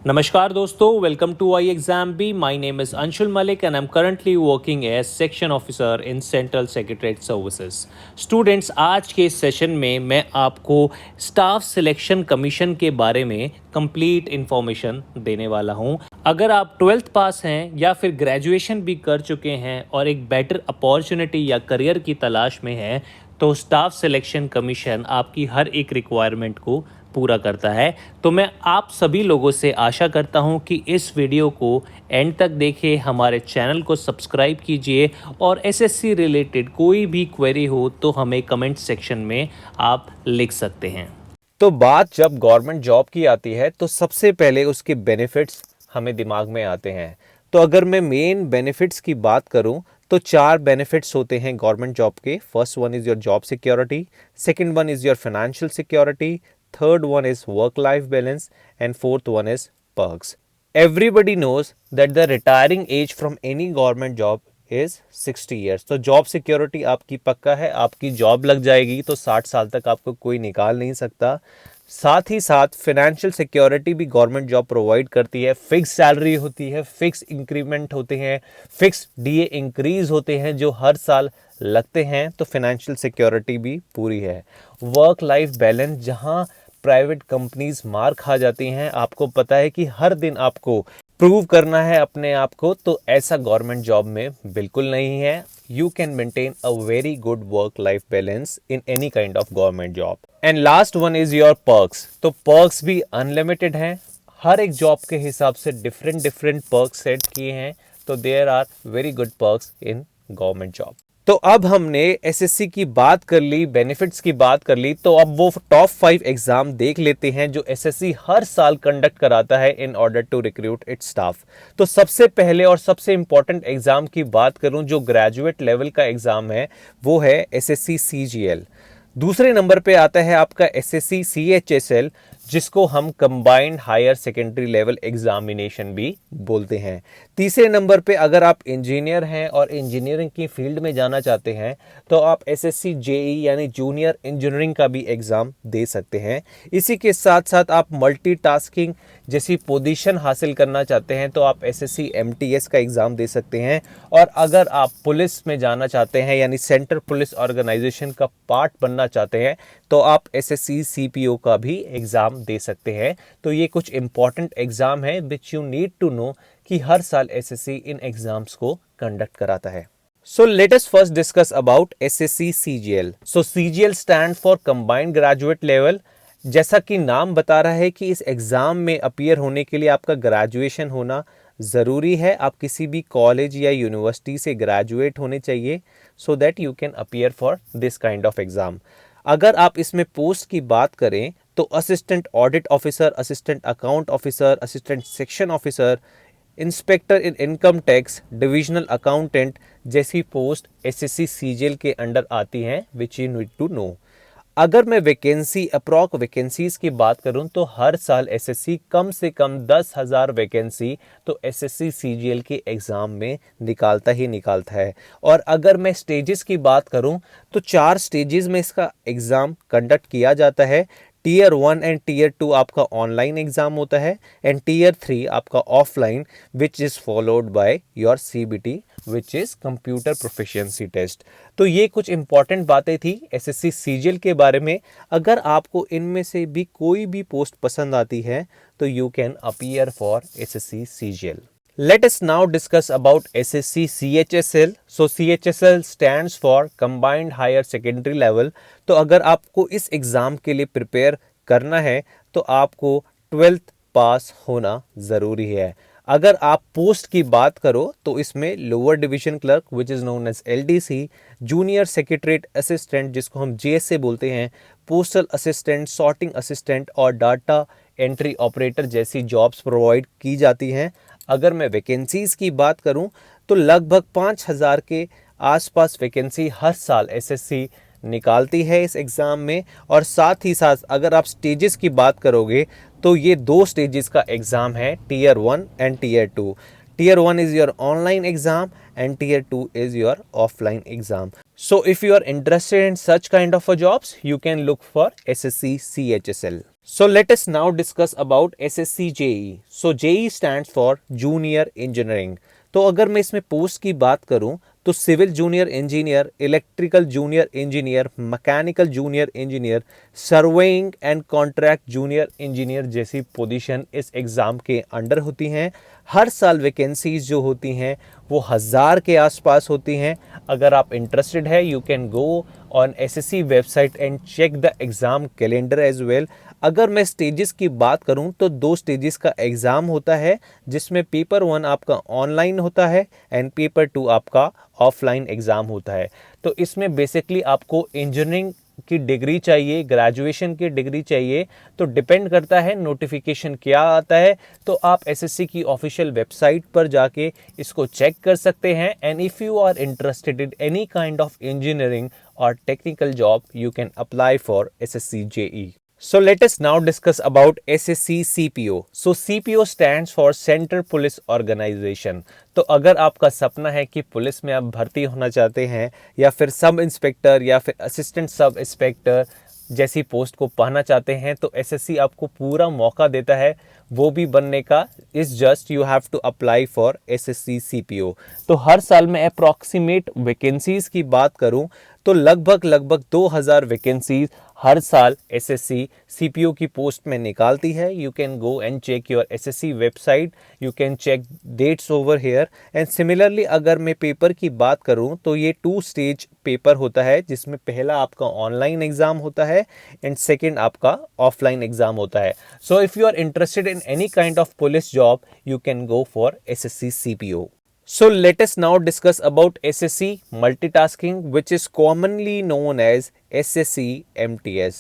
नमस्कार दोस्तों, welcome to I exam B. My name is Anshul Malik and I am currently working as section officer in central secretariat services. Students, आज के session में मैं आपको staff selection commission के बारे में कंप्लीट इन्फॉर्मेशन देने वाला हूं। अगर आप 12th पास हैं या फिर ग्रेजुएशन भी कर चुके हैं और एक बेटर अपॉर्चुनिटी या करियर की तलाश में हैं, तो स्टाफ सिलेक्शन कमीशन आपकी हर एक रिक्वायरमेंट को पूरा करता है। तो मैं आप सभी लोगों से आशा करता हूं कि इस वीडियो को एंड तक देखें, हमारे चैनल को सब्सक्राइब कीजिए और एसएससी रिलेटेड कोई भी क्वेरी हो तो हमें कमेंट सेक्शन में आप लिख सकते हैं। तो बात जब गवर्नमेंट जॉब की आती है तो सबसे पहले उसके बेनिफिट्स हमें दिमाग में आते हैं। तो अगर मैं मेन बेनिफिट्स की बात करूं तो 4 बेनिफिट्स होते हैं गवर्नमेंट जॉब के। First one is your job security, second one is your financial security, third one is work life balance, and fourth one is perks. Everybody knows that the retiring age from any government job is 60 years. तो job security आपकी पक्का है, आपकी job लग जाएगी तो 60 साल तक आपको कोई निकाल नहीं सकता। साथ ही साथ फाइनेंशियल सिक्योरिटी भी गवर्नमेंट जॉब प्रोवाइड करती है। फिक्स सैलरी होती है, फिक्स इंक्रीमेंट होते हैं, फिक्स डीए इंक्रीज होते हैं जो हर साल लगते हैं। तो फाइनेंशियल सिक्योरिटी भी पूरी है। वर्क लाइफ बैलेंस, जहां प्राइवेट कंपनीज मार खा जाती हैं, आपको पता है कि हर दिन आपको प्रूव करना है अपने आप को, तो ऐसा गवर्नमेंट जॉब में बिल्कुल नहीं है। You can maintain a very good work life balance in any kind of government job. And last one is your perks. तो पर्क्स भी अनलिमिटेड हैं, हर एक जॉब के हिसाब से डिफरेंट डिफरेंट पर्क्स सेट किए हैं। तो there are very good perks in government job. तो अब हमने एसएससी की बात कर ली, बेनिफिट्स की बात कर ली, तो अब वो टॉप 5 एग्जाम देख लेते हैं जो एसएससी हर साल कंडक्ट कराता है in order to recruit its staff. तो सबसे पहले और सबसे इंपॉर्टेंट एग्जाम की बात करूं जो ग्रेजुएट लेवल का एग्जाम है, वो है एसएससी सीजीएल। दूसरे नंबर पे आता है आपका एसएससी सीएचएसएल, जिसको हम combined higher secondary level examination भी बोलते हैं। तीसरे नंबर पे अगर आप इंजीनियर हैं और इंजीनियरिंग की फील्ड में जाना चाहते हैं तो आप एसएससी जेई यानी जूनियर इंजीनियरिंग का भी एग्ज़ाम दे सकते हैं। इसी के साथ साथ आप मल्टीटास्किंग जैसी पोजीशन हासिल करना चाहते हैं तो आप एसएससी एमटीएस का एग्ज़ाम दे सकते हैं। और अगर आप पुलिस में जाना चाहते हैं यानी सेंट्रल पुलिस ऑर्गेनाइजेशन का पार्ट बनना चाहते हैं तो आप एसएससी सीपीओ का भी एग्ज़ाम दे सकते हैं। तो ये कुछ इंपॉर्टेंट एग्ज़ाम है which you need to know कि हर साल एसएससी इन एग्जाम्स को कंडक्ट कराता है। So let us first discuss about SSC CGL. So CGL stands for Combined Graduate Level. जैसा कि नाम बता रहा है कि इस एग्ज़ाम में अपीयर होने के लिए आपका ग्रेजुएशन होना ज़रूरी है। आप किसी भी कॉलेज या यूनिवर्सिटी से ग्रेजुएट होने चाहिए so that you can appear for this kind of exam. अगर आप इसमें पोस्ट की बात करें तो assistant audit officer, assistant account officer, assistant section officer, inspector in income tax, divisional accountant जैसी पोस्ट एसएससी सीजीएल के अंडर आती हैं which you need to know. अगर मैं वैकेंसी अप्रॉक्स वैकेंसीज की बात करूं तो हर साल एसएससी कम से कम 10,000 वैकेंसी तो एसएससी सीजीएल के एग्ज़ाम में निकालता ही निकालता है। और अगर मैं स्टेजेस की बात करूं तो 4 स्टेजेस में इसका एग्ज़ाम कंडक्ट किया जाता है। टीयर 1 एंड टीयर 2 आपका ऑनलाइन एग्जाम होता है एंड टीयर 3 आपका offline which is followed by your CBT which is computer proficiency test. तो ये कुछ इंपॉर्टेंट बातें थी एसएससी सीजीएल के बारे में। अगर आपको इनमें से भी कोई भी पोस्ट पसंद आती है तो you can appear for SSC CGL. Let us now discuss about SSC CHSL. So CHSL stands for Combined Higher Secondary Level. तो अगर आपको इस एग्ज़ाम के लिए प्रिपेयर करना है तो आपको 12th पास होना ज़रूरी है। अगर आप पोस्ट की बात करो तो इसमें lower division clerk which is known as LDC, junior secretariat assistant जिसको हम जेएसए बोलते हैं, पोस्टल असिस्टेंट, सॉर्टिंग असिस्टेंट और डाटा एंट्री ऑपरेटर जैसी जॉब्स प्रोवाइड की जाती हैं। अगर मैं वैकेंसीज़ की बात करूं तो लगभग 5,000 के आसपास वैकेंसी हर साल एसएससी निकालती है इस एग्ज़ाम में। और साथ ही साथ अगर आप स्टेजेस की बात करोगे तो ये 2 स्टेजेस का एग्ज़ाम है, tier 1 and tier 2। Tier 1 is your online exam and tier 2 is your offline exam. So if you are interested in such kind of a jobs, you can look for SSC CHSL. So let us now discuss about SSC JE. So JE stands for Junior Engineering. तो अगर मैं इसमें post की बात करूं तो civil junior engineer, electrical junior engineer, mechanical junior engineer, surveying and contract junior engineer जैसी position इस एग्ज़ाम के अंडर होती हैं। हर साल वैकेंसीज जो होती हैं वो 1000 के आसपास होती हैं। अगर आप इंटरेस्टेड है you can go on SSC website and check the exam calendar as well. अगर मैं स्टेजेस की बात करूं तो 2 स्टेजेस का एग्ज़ाम होता है, जिसमें पेपर 1 आपका ऑनलाइन होता है एंड पेपर 2 आपका ऑफलाइन एग्ज़ाम होता है। तो इसमें बेसिकली आपको इंजीनियरिंग की डिग्री चाहिए, ग्रेजुएशन की डिग्री चाहिए। तो डिपेंड करता है नोटिफिकेशन क्या आता है, तो आप एसएससी की ऑफिशियल वेबसाइट पर जाके इसको चेक कर सकते हैं। And if you are interested in any kind of engineering और technical job you can apply for SSC JE. So let us now discuss about SSC CPO. So CPO stands for Central Police Organization. तो अगर आपका सपना है कि police में आप भर्ती होना चाहते हैं या फिर सब इंस्पेक्टर या फिर असिस्टेंट सब इंस्पेक्टर जैसी पोस्ट को पाना चाहते हैं तो एसएससी आपको पूरा मौका देता है वो भी बनने का। Is just you have to apply for SSC CPO. तो हर साल में अप्रॉक्सीमेट वैकेंसीज की बात करूं तो लगभग 2000 वैकेंसीज हर साल एसएससी सीपीओ की पोस्ट में निकालती है। You can go and check your SSC website, you can check dates over here. And similarly अगर मैं पेपर की बात करूं तो ये 2 स्टेज पेपर होता है, जिसमें पहला आपका ऑनलाइन एग्जाम होता है एंड सेकेंड आपका ऑफलाइन एग्जाम होता है। So if you are interested in any kind of police job you can go for SSC CPO. So let us now discuss about SSC multitasking, which is commonly known as SSC MTS.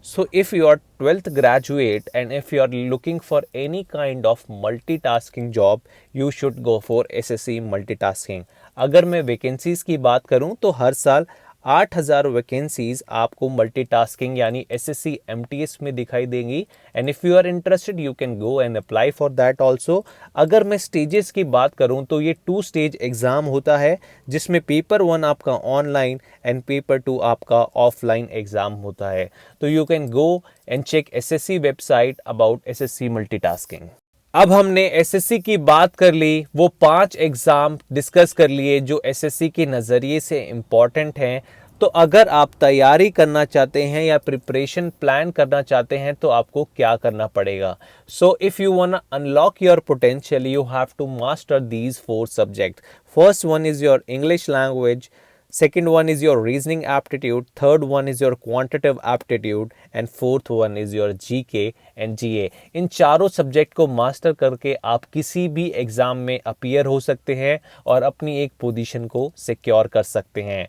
So if you are 12th graduate and if you are looking for any kind of multitasking job you should go for SSC multitasking. अगर मैं vacancies की बात करूं तो हर साल 8000 vacancies आपको multitasking यानी एसएससी एमटीएस में दिखाई देंगी। And if you are interested you can go and apply for that also. अगर मैं स्टेजेस की बात करूं तो ये 2 स्टेज एग्ज़ाम होता है, जिसमें पेपर 1 आपका ऑनलाइन एंड पेपर 2 आपका ऑफलाइन एग्ज़ाम होता है। तो you can go and check SSC website about SSC multitasking. अब हमने एसएससी की बात कर ली, वो 5 एग्ज़ाम डिस्कस कर लिए जो एसएससी के नज़रिए से इम्पॉर्टेंट हैं। तो अगर आप तैयारी करना चाहते हैं या प्रिपरेशन प्लान करना चाहते हैं तो आपको क्या करना पड़ेगा। So if you want unlock your potential you have to master these 4 subject. First one is your English language, second one is your reasoning aptitude, third one is your quantitative aptitude and fourth one is your GK and GA। इन चारों subject को master करके आप किसी भी exam में appear हो सकते हैं और अपनी एक पोजीशन को सिक्योर कर सकते हैं।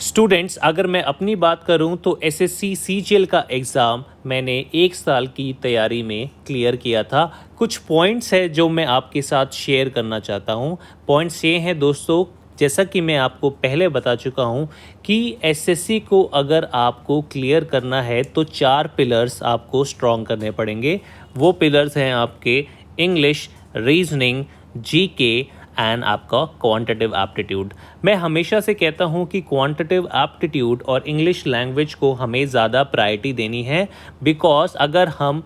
स्टूडेंट्स, अगर मैं अपनी बात करूं तो एसएससी सीजीएल का एग्ज़ाम मैंने 1 साल की तैयारी में क्लियर किया था। कुछ पॉइंट्स है जो मैं आपके साथ शेयर करना चाहता हूं। पॉइंट्स ये हैं दोस्तों, जैसा कि मैं आपको पहले बता चुका हूं कि एसएससी को अगर आपको क्लियर करना है तो 4 पिलर्स आपको स्ट्रॉन्ग करने पड़ेंगे। वो पिलर्स हैं आपके इंग्लिश, रीजनिंग, जीके एंड आपका क्वांटिटेटिव एप्टीट्यूड। मैं हमेशा से कहता हूं कि क्वांटिटेटिव एप्टीट्यूड और इंग्लिश लैंग्वेज को हमें ज़्यादा प्रायोरिटी देनी है, बिकॉज अगर हम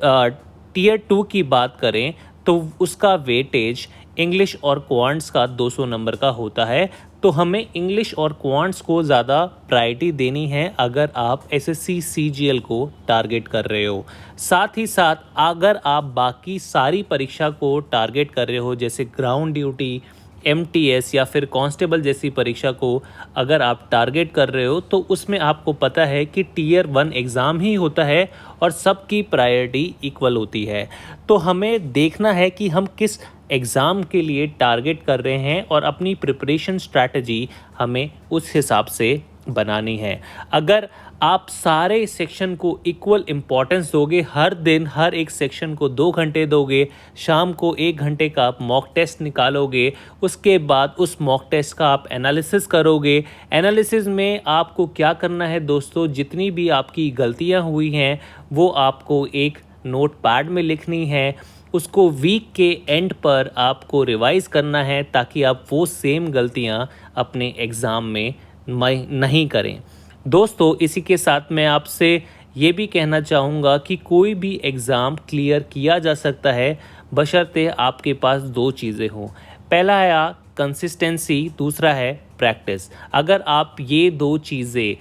टीयर 2 की बात करें तो उसका वेटेज इंग्लिश और क्वांट्स का 200 नंबर का होता है। तो हमें इंग्लिश और क्वांट्स को ज़्यादा प्रायोरिटी देनी है अगर आप एसएससी सीजीएल को टारगेट कर रहे हो। साथ ही साथ अगर आप बाकी सारी परीक्षा को टारगेट कर रहे हो, जैसे ग्राउंड ड्यूटी, एमटीएस या फिर कांस्टेबल जैसी परीक्षा को अगर आप टारगेट कर रहे हो, तो उसमें आपको पता है कि टीयर 1 एग्ज़ाम ही होता है और सबकी प्रायोरिटी इक्वल होती है। तो हमें देखना है कि हम किस एग्ज़ाम के लिए टारगेट कर रहे हैं और अपनी प्रिपरेशन स्ट्रैटेजी हमें उस हिसाब से बनानी है। अगर आप सारे सेक्शन को इक्वल इम्पॉर्टेंस दोगे, हर दिन हर एक सेक्शन को 2 घंटे दोगे, शाम को 1 घंटे का आप मॉक टेस्ट निकालोगे, उसके बाद उस मॉक टेस्ट का आप एनालिसिस करोगे। एनालिसिस में आपको क्या करना है दोस्तों, जितनी भी आपकी गलतियां हुई हैं वो आपको एक नोट पैड में लिखनी है, उसको वीक के एंड पर आपको रिवाइज़ करना है ताकि आप वो सेम गलतियां अपने एग्ज़ाम में नहीं करें। दोस्तों, इसी के साथ मैं आपसे ये भी कहना चाहूँगा कि कोई भी एग्ज़ाम क्लियर किया जा सकता है बशर्ते आपके पास दो चीज़ें हों। पहला है कंसिस्टेंसी, दूसरा है प्रैक्टिस। अगर आप ये दो चीज़ें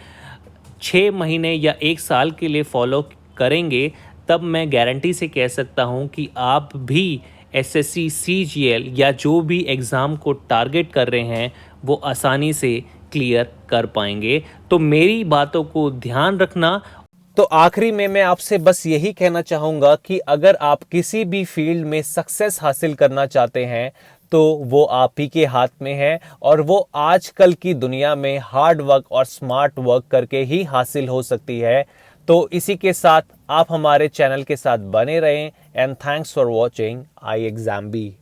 6 महीने या 1 साल के लिए फॉलो करेंगे, तब मैं गारंटी से कह सकता हूँ कि आप भी एसएससी, सीजीएल या जो भी एग्ज़ाम को टारगेट कर रहे हैं, वो आसानी से क्लियर कर पाएंगे। तो मेरी बातों को ध्यान रखना। तो आखिरी में मैं आपसे बस यही कहना चाहूँगा कि अगर आप किसी भी फील्ड में सक्सेस हासिल करना चाहते हैं तो वो आप ही के हाथ में है, और वो आजकल की दुनिया में हार्ड वर्क और स्मार्ट वर्क करके ही हासिल हो सकती है। तो इसी के साथ आप हमारे चैनल के साथ बने रहें, and thanks for watching I exam B.